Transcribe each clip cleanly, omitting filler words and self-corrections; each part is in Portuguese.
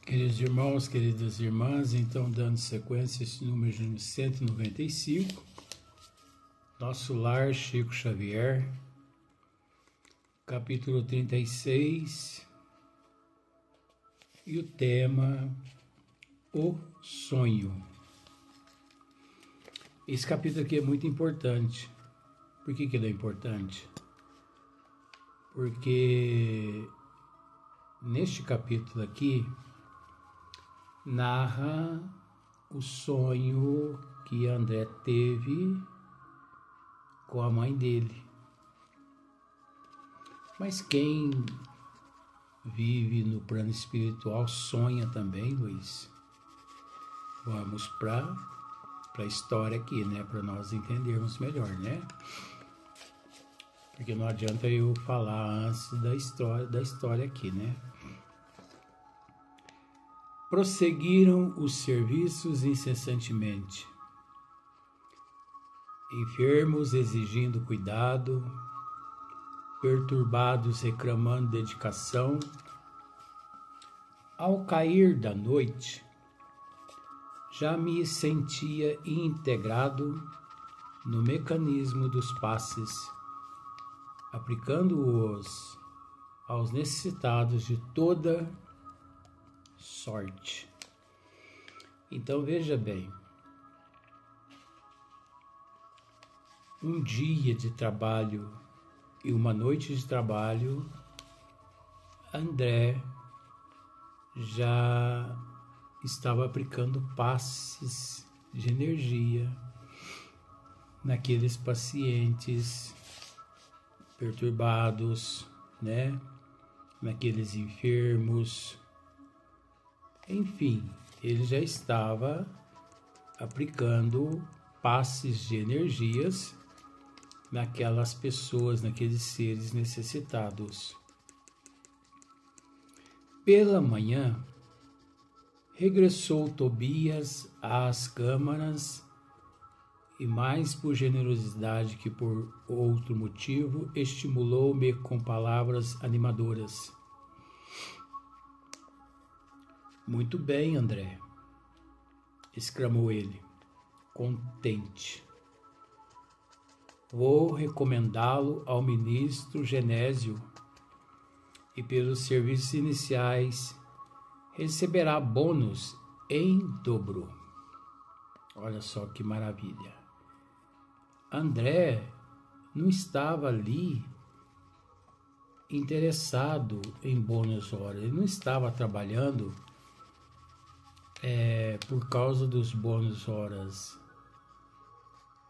Queridos irmãos, queridas irmãs, então dando sequência a esse número 195, Nosso Lar, Chico Xavier, capítulo 36, e o tema, o sonho. Esse capítulo aqui é muito importante. Por que ele é importante? Porque neste capítulo aqui, narra o sonho que André teve com a mãe dele. Mas quem vive no plano espiritual sonha também, Luiz. Vamos para a história aqui, né? Para nós entendermos melhor, né? Porque não adianta eu falar antes da história aqui, né? Prosseguiram os serviços incessantemente. Enfermos exigindo cuidado, perturbados reclamando dedicação. Ao cair da noite, já me sentia integrado no mecanismo dos passes, aplicando-os aos necessitados de toda sorte. Então veja bem, um dia de trabalho e uma noite de trabalho, André já estava aplicando passes de energia naqueles pacientes perturbados, né? Naqueles enfermos. Enfim, ele já estava aplicando passes de energias naquelas pessoas, naqueles seres necessitados. Pela manhã, regressou Tobias às câmaras e, mais por generosidade que por outro motivo, estimulou-me com palavras animadoras. Muito bem, André, exclamou ele, contente. Vou recomendá-lo ao ministro Genésio e, pelos serviços iniciais, receberá bônus em dobro. Olha só que maravilha. André não estava ali interessado em bônus horas, ele não estava trabalhando por causa dos bônus horas.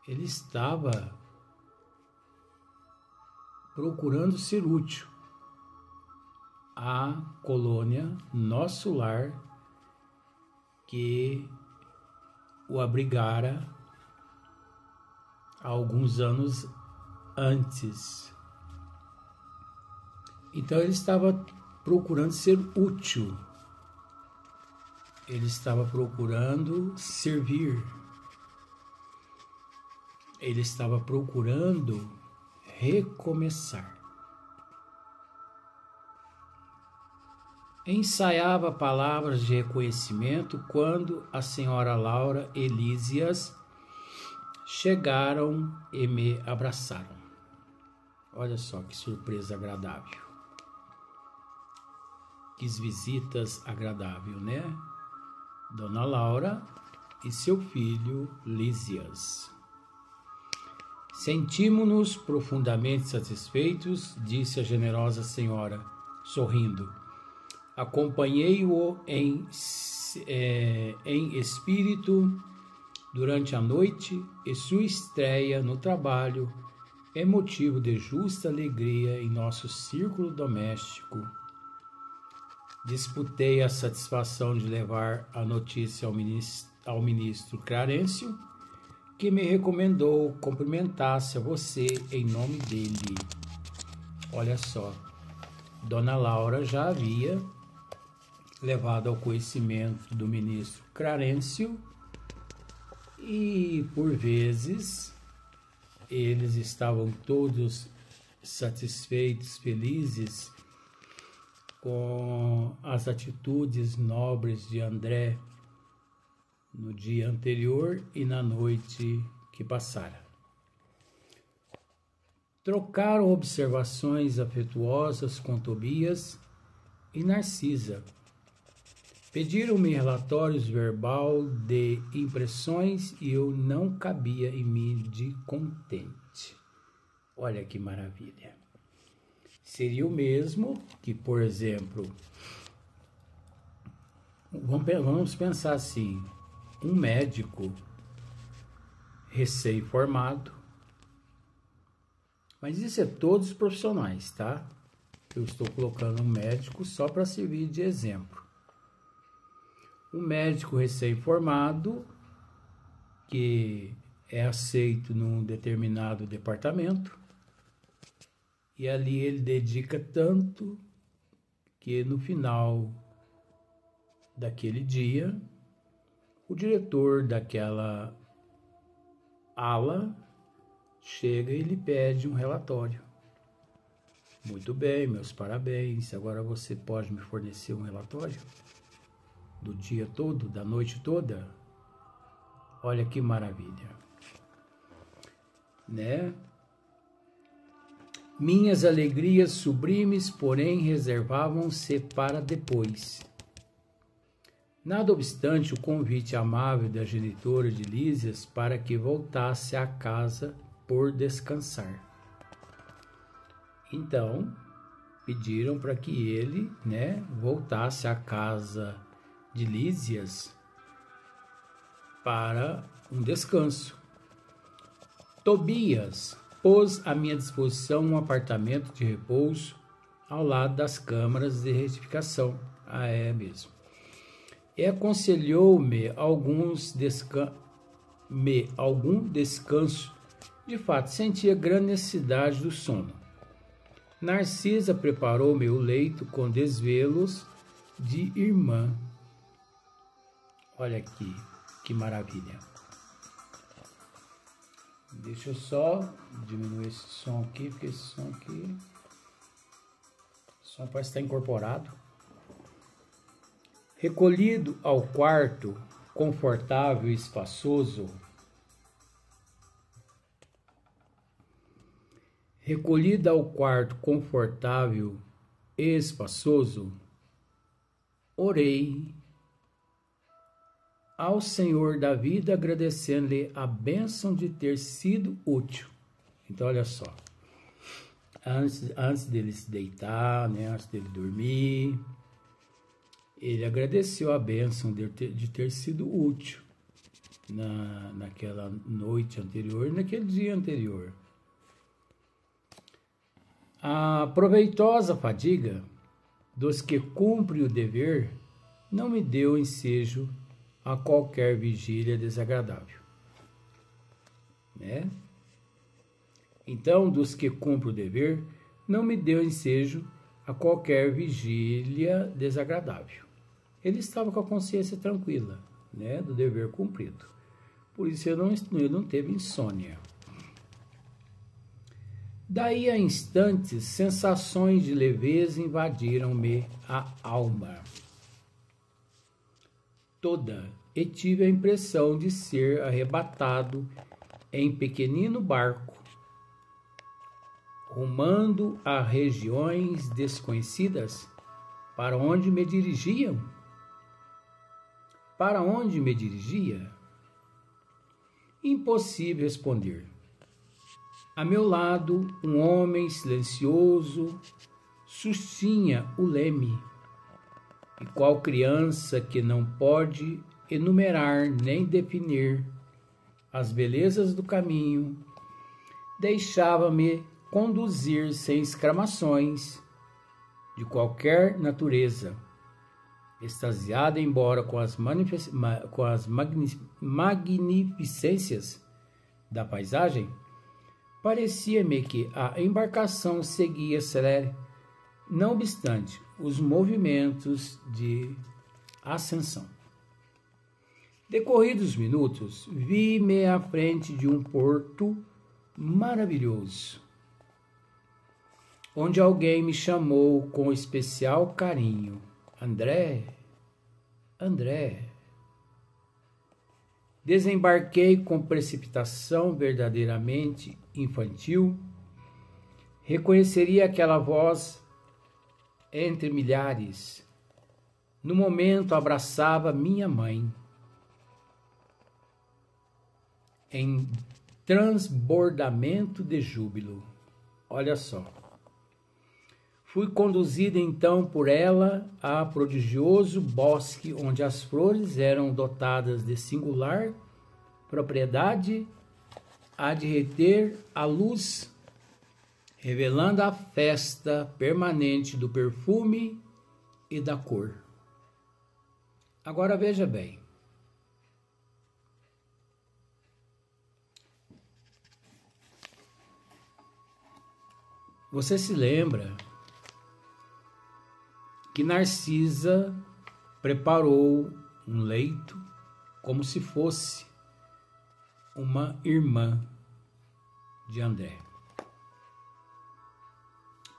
Ele estava procurando ser útil à colônia Nosso Lar, que o abrigara há alguns anos antes. Então ele estava procurando ser útil. Ele estava procurando servir. Ele estava procurando recomeçar. Ensaiava palavras de reconhecimento quando a senhora Laura e Lísias chegaram e me abraçaram. Olha só que surpresa agradável. Que visitas agradáveis, né? Dona Laura e seu filho Lísias. Sentimos-nos profundamente satisfeitos, disse a generosa senhora, sorrindo. Acompanhei-o em espírito durante a noite e sua estreia no trabalho é motivo de justa alegria em nosso círculo doméstico. Disputei a satisfação de levar a notícia ao ministro Clarencio, que me recomendou cumprimentasse a você em nome dele. Olha só, Dona Laura já havia levado ao conhecimento do ministro Clarencio e, por vezes, eles estavam todos satisfeitos, felizes com as atitudes nobres de André no dia anterior e na noite que passara. Trocaram observações afetuosas com Tobias e Narcisa. Pediram-me relatórios verbal de impressões e eu não cabia em mim de contente. Olha que maravilha. Seria o mesmo que, por exemplo, vamos pensar assim, um médico recém-formado, mas isso é todos os profissionais, tá? Eu estou colocando um médico só para servir de exemplo. Um médico recém-formado que é aceito num determinado departamento e ali ele dedica tanto que no final daquele dia o diretor daquela ala chega e lhe pede um relatório. Muito bem, meus parabéns. Agora você pode me fornecer um relatório do dia todo, da noite toda? Olha que maravilha, né? Minhas alegrias sublimes, porém, reservavam-se para depois. Nada obstante o convite amável da genitora de Lísias para que voltasse à casa por descansar. Então, pediram para que ele, né, voltasse à casa de Lísias para um descanso. Tobias pôs à minha disposição um apartamento de repouso ao lado das câmaras de retificação. É mesmo. E aconselhou-me algum descanso. De fato, sentia grande necessidade do sono. Narcisa preparou meu leito com desvelos de irmã. Olha aqui, que maravilha. Deixa eu só diminuir esse som aqui, porque esse som aqui... O som parece estar incorporado. Recolhido ao quarto confortável e espaçoso, orei ao Senhor da vida, agradecendo-lhe a bênção de ter sido útil. Então, olha só, antes dele se deitar, né, antes dele dormir, ele agradeceu a bênção de ter sido útil naquela noite anterior e naquele dia anterior. A proveitosa fadiga dos que cumprem o dever não me deu ensejo a qualquer vigília desagradável, né? Então, dos que cumprem o dever, não me deu ensejo a qualquer vigília desagradável. Ele estava com a consciência tranquila, né, do dever cumprido. Por isso ele não teve insônia. Daí a instantes, sensações de leveza invadiram-me a alma toda, e tive a impressão de ser arrebatado em pequenino barco, rumando a regiões desconhecidas. Para onde me dirigiam? Para onde me dirigia? Impossível responder. A meu lado, um homem silencioso sustinha o leme, e qual criança que não pode enumerar nem definir as belezas do caminho, deixava-me conduzir sem exclamações de qualquer natureza, extasiada embora com as magnificências da paisagem. Parecia-me que a embarcação seguia celere, não obstante os movimentos de ascensão. Decorridos minutos, vi-me à frente de um porto maravilhoso. onde alguém me chamou com especial carinho. André, André. Desembarquei com precipitação verdadeiramente infantil. Reconheceria aquela voz entre milhares. No momento abraçava minha mãe. Em transbordamento de júbilo. Olha só. Fui conduzido então por ela a prodigioso bosque onde as flores eram dotadas de singular propriedade a de reter a luz, revelando a festa permanente do perfume e da cor. Agora veja bem. Você se lembra que Narcisa preparou um leito como se fosse uma irmã de André.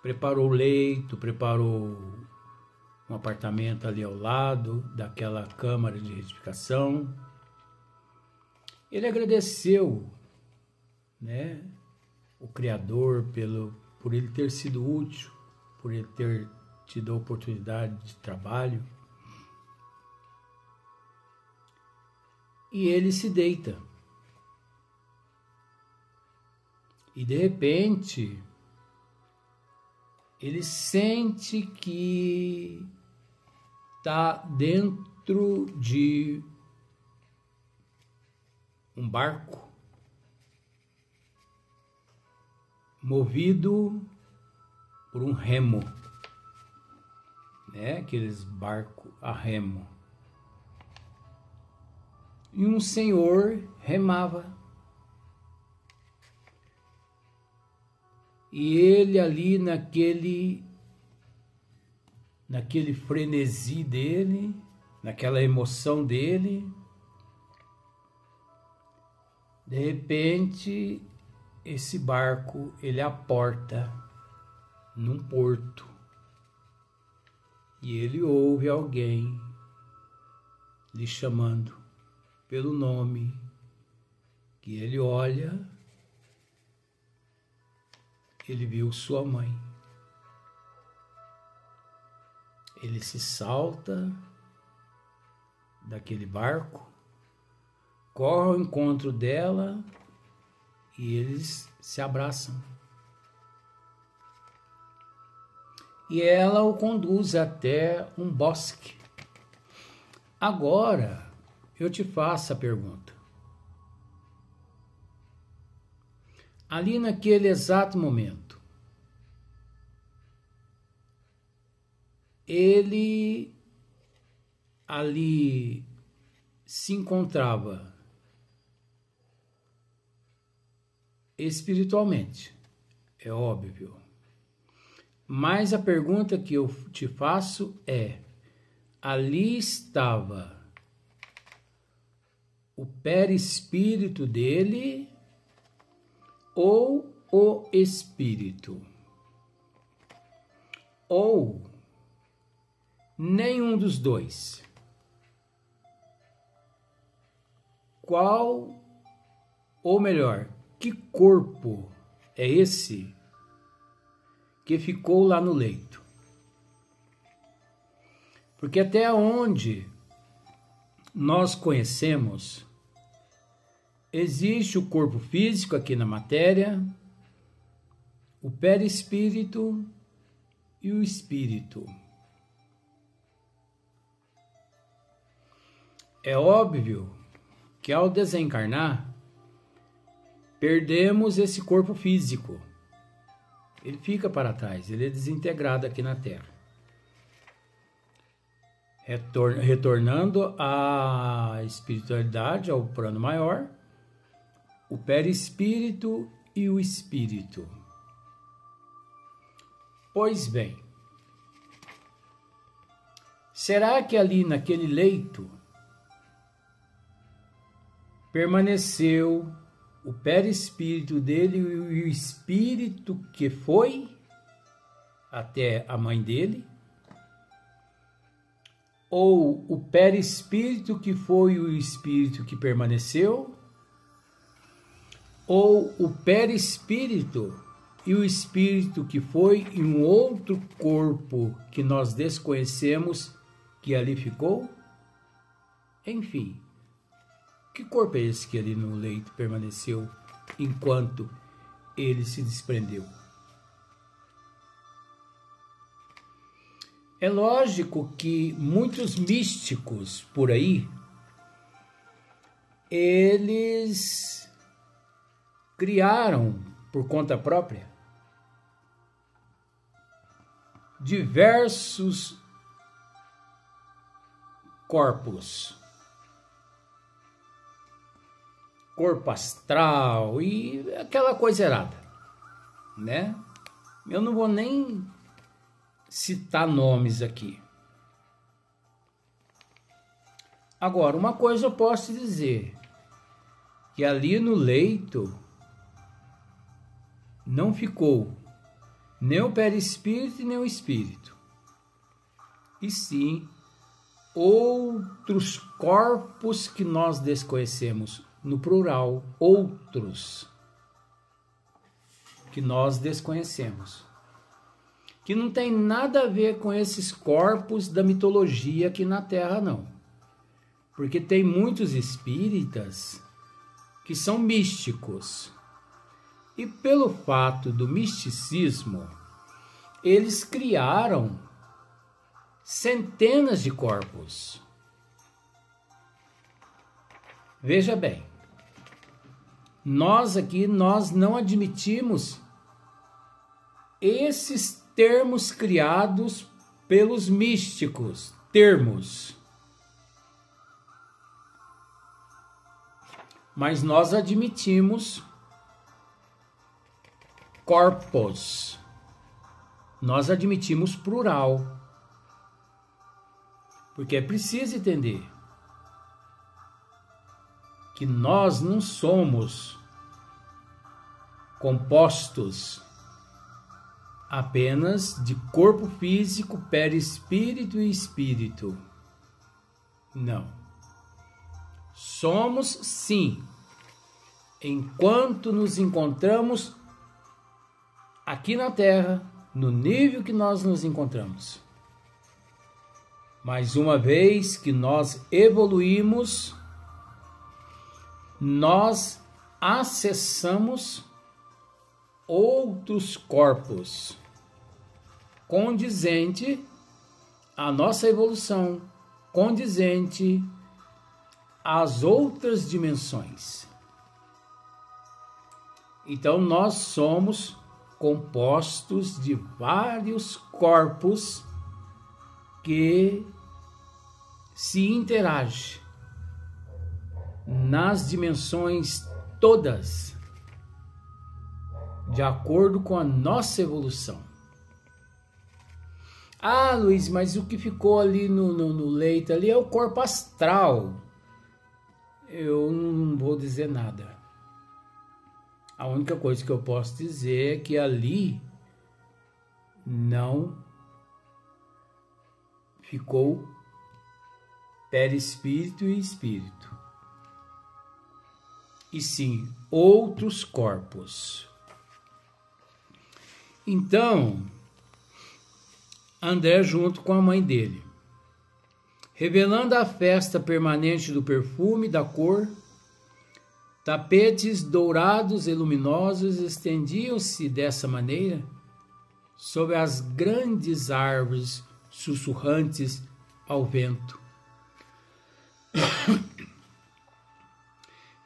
Preparou o leito, preparou um apartamento ali ao lado daquela câmara de retificação. Ele agradeceu, né, o Criador por ele ter sido útil, por ele ter tido a oportunidade de trabalho. E ele se deita. E de repente, ele sente que está dentro de um barco movido por um remo, né? Aqueles barcos a remo. E um senhor remava. E ele ali naquele frenesi dele, naquela emoção dele, de repente esse barco ele aporta num porto e ele ouve alguém lhe chamando pelo nome, que ele olha, ele viu sua mãe. Ele se salta daquele barco, corre ao encontro dela e eles se abraçam. E ela o conduz até um bosque. Agora, eu te faço a pergunta. Ali naquele exato momento, ele ali se encontrava espiritualmente, é óbvio. Mas a pergunta que eu te faço é: ali estava o perispírito dele ou o espírito? Ou nenhum dos dois? Qual, ou melhor, que corpo é esse que ficou lá no leito? Porque até onde nós conhecemos, existe o corpo físico aqui na matéria, o perispírito e o espírito. É óbvio que ao desencarnar, perdemos esse corpo físico. Ele fica para trás, ele é desintegrado aqui na Terra. Retornando à espiritualidade, ao plano maior, o perispírito e o espírito. Pois bem, será que ali naquele leito permaneceu o perispírito dele e o espírito que foi? até a mãe dele, ou o perispírito, que foi o espírito que permaneceu, ou o perispírito e o espírito que foi em um outro corpo que nós desconhecemos, que ali ficou? Enfim, que corpo é esse que ali no leito permaneceu enquanto ele se desprendeu? É lógico que muitos místicos por aí, eles criaram por conta própria diversos corpos, corpo astral e aquela coisa errada, né? Eu não vou nem citar nomes aqui. Agora, uma coisa eu posso te dizer, que ali no leito não ficou nem o perispírito nem o espírito, e sim outros corpos que nós desconhecemos, no plural, outros que nós desconhecemos, que não tem nada a ver com esses corpos da mitologia aqui na Terra, não. Porque tem muitos espíritas que são místicos. E pelo fato do misticismo, eles criaram centenas de corpos. Veja bem, nós aqui, nós não admitimos esses termos criados pelos místicos, termos. Mas nós admitimos corpos. Nós admitimos plural. Porque é preciso entender que nós não somos compostos apenas de corpo físico, perispírito e espírito. Não. Somos, sim, enquanto nos encontramos aqui na Terra, no nível que nós nos encontramos. Mas uma vez que nós evoluímos, nós acessamos outros corpos condizente à nossa evolução, condizente às outras dimensões. Então nós somos compostos de vários corpos que se interagem nas dimensões todas, de acordo com a nossa evolução. Ah, Luiz, mas o que ficou ali no leito ali é o corpo astral. Eu não vou dizer nada. A única coisa que eu posso dizer é que ali não ficou perispírito e espírito, e sim outros corpos. Então, André junto com a mãe dele, revelando a festa permanente do perfume, da cor, tapetes dourados e luminosos estendiam-se dessa maneira sobre as grandes árvores sussurrantes ao vento.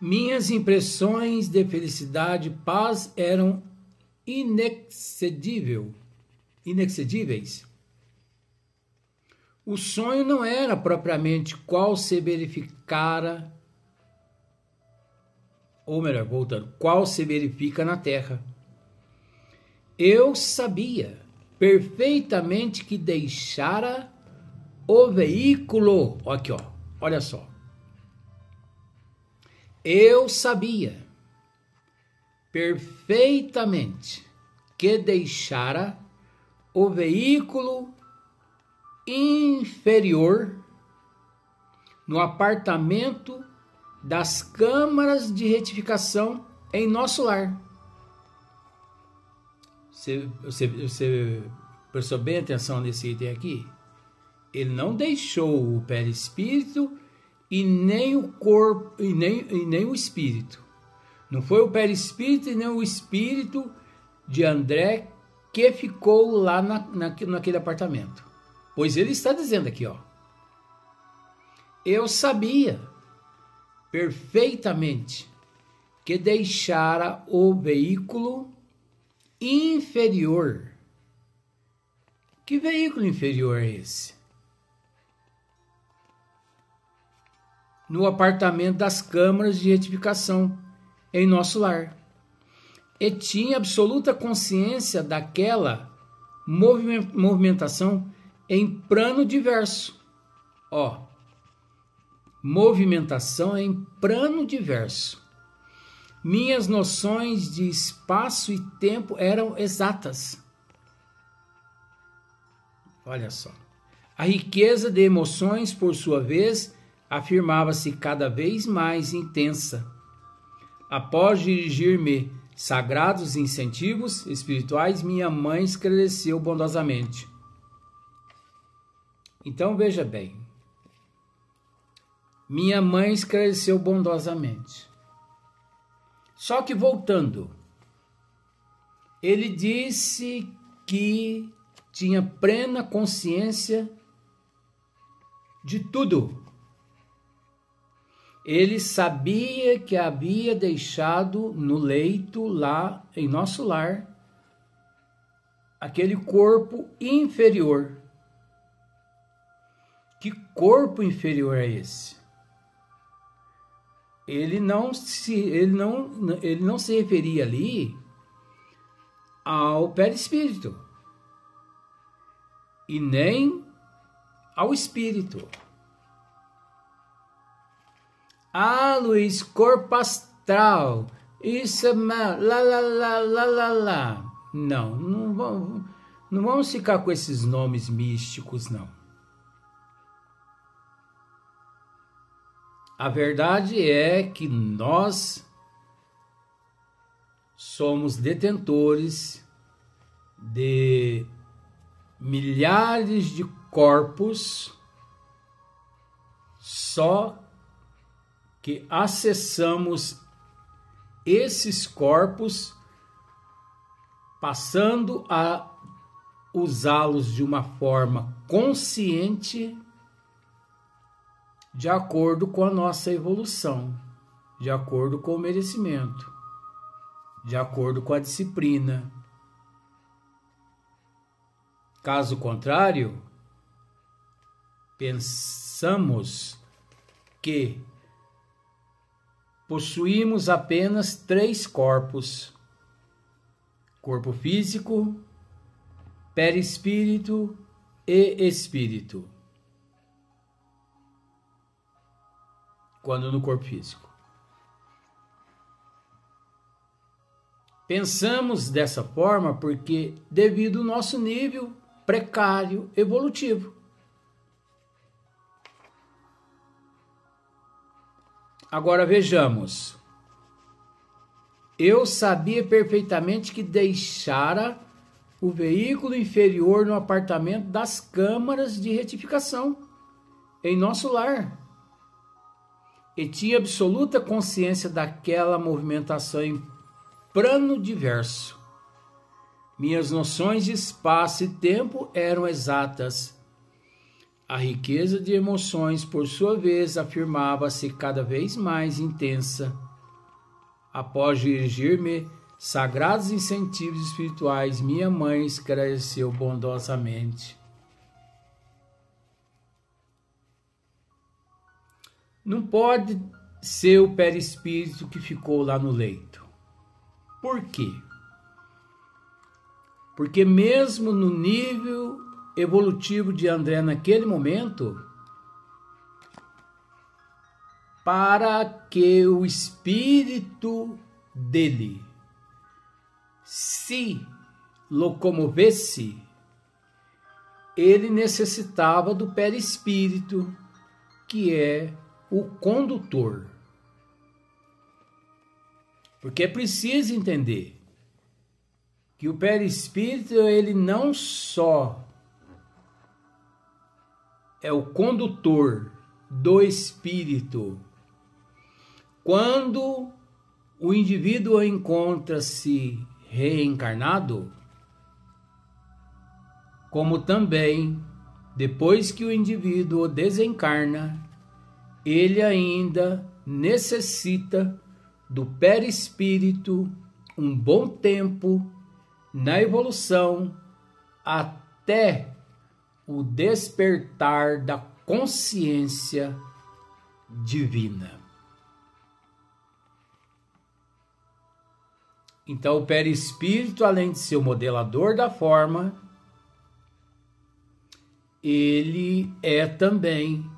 Minhas impressões de felicidade e paz eram inexcedíveis. O sonho não era propriamente qual se verificara, ou melhor, voltando, qual se verifica na Terra. Eu sabia perfeitamente que deixara o veículo. Aqui, ó, olha só. Eu sabia perfeitamente que deixara o veículo inferior no apartamento das câmaras de retificação em nosso lar. Você prestou bem atenção nesse item aqui? Ele não deixou o perispírito e nem o corpo e nem o espírito. Não foi o perispírito e nem o espírito de André que ficou lá naquele apartamento. Pois ele está dizendo aqui, ó. Eu sabia perfeitamente que deixara o veículo inferior. Que veículo inferior é esse? No apartamento das câmaras de retificação em nosso lar. E tinha absoluta consciência daquela movimentação em plano diverso. Ó, movimentação em plano diverso. Minhas noções de espaço e tempo eram exatas. Olha só. A riqueza de emoções, por sua vez, afirmava-se cada vez mais intensa. Após dirigir-me sagrados incentivos espirituais, minha mãe esclareceu bondosamente. Então veja bem. Minha mãe esclareceu bondosamente. Só que voltando, ele disse que tinha plena consciência de tudo. Ele sabia que havia deixado no leito lá em nosso lar aquele corpo inferior. Que corpo inferior é esse? Ele não se referia ali ao perispírito e nem ao espírito. Ah, Luiz, corpo astral, isso é lá. Não vamos ficar com esses nomes místicos, não. A verdade é que nós somos detentores de milhares de corpos, só que acessamos esses corpos passando a usá-los de uma forma consciente, de acordo com a nossa evolução, de acordo com o merecimento, de acordo com a disciplina. Caso contrário, pensamos que possuímos apenas 3 corpos: corpo físico, perispírito e espírito. Quando no corpo físico. Pensamos dessa forma porque devido ao nosso nível precário evolutivo. Agora vejamos. Eu sabia perfeitamente que deixara o veículo inferior no apartamento das câmaras de retificação em nosso lar. E tinha absoluta consciência daquela movimentação em plano diverso. Minhas noções de espaço e tempo eram exatas. A riqueza de emoções, por sua vez, afirmava-se cada vez mais intensa. Após dirigir-me sagrados incentivos espirituais, minha mãe esclareceu bondosamente. Não pode ser o perispírito que ficou lá no leito. Por quê? Porque mesmo no nível evolutivo de André naquele momento, para que o espírito dele se locomovesse ele necessitava do perispírito, que é o condutor. Porque é preciso entender que o perispírito, ele não só é o condutor do espírito. Quando o indivíduo encontra-se reencarnado, como também depois que o indivíduo desencarna, ele ainda necessita do perispírito um bom tempo na evolução até o despertar da consciência divina. Então, o perispírito, além de ser o modelador da forma, ele é também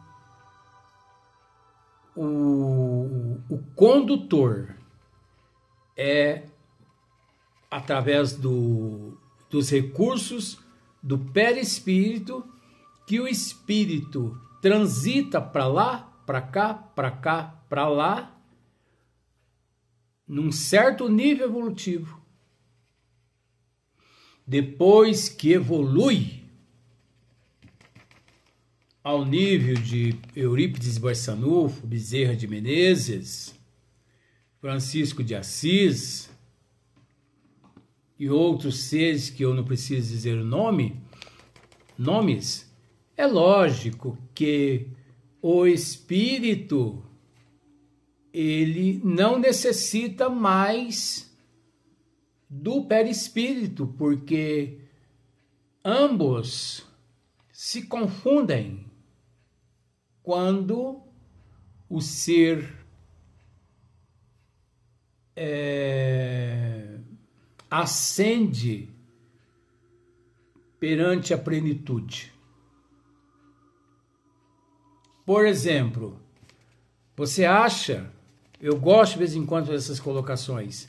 o condutor. É através dos recursos do perispírito que o espírito transita para lá, para cá, para cá, para lá, num certo nível evolutivo. Depois que evolui ao nível de Eurípides Barçanufo, Bezerra de Menezes, Francisco de Assis e outros seres que eu não preciso dizer nomes, é lógico que o espírito ele não necessita mais do perispírito, porque ambos se confundem quando o ser ascende perante a plenitude. Por exemplo, você acha, eu gosto de vez em quando dessas colocações,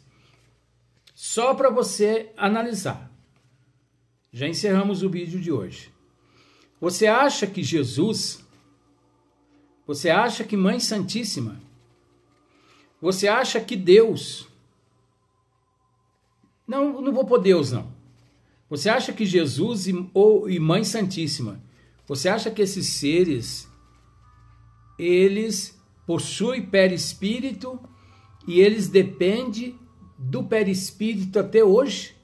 só para você analisar. Já encerramos o vídeo de hoje. Você acha que Jesus, você acha que Mãe Santíssima, você acha que Deus, não vou por Deus não, você acha que Jesus e Mãe Santíssima, você acha que esses seres, eles possuem perispírito e eles dependem do perispírito até hoje?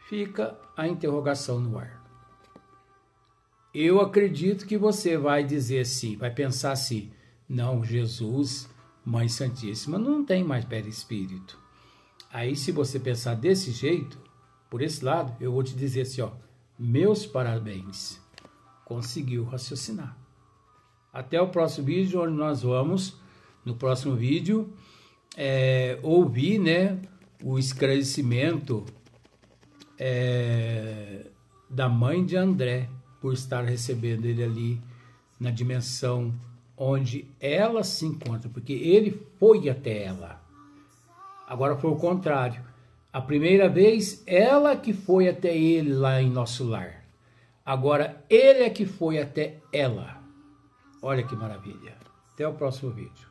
Fica a interrogação no ar. Eu acredito que você vai dizer assim, vai pensar assim, não, Jesus, Mãe Santíssima, não tem mais perispírito. Aí se você pensar desse jeito, por esse lado, eu vou te dizer assim, ó, meus parabéns, conseguiu raciocinar. Até o próximo vídeo, onde nós vamos, no próximo vídeo, ouvir, né, o esclarecimento da mãe de André, por estar recebendo ele ali na dimensão onde ela se encontra, porque ele foi até ela. Agora foi o contrário. A primeira vez, ela que foi até ele lá em nosso lar. Agora, ele é que foi até ela. Olha que maravilha. Até o próximo vídeo.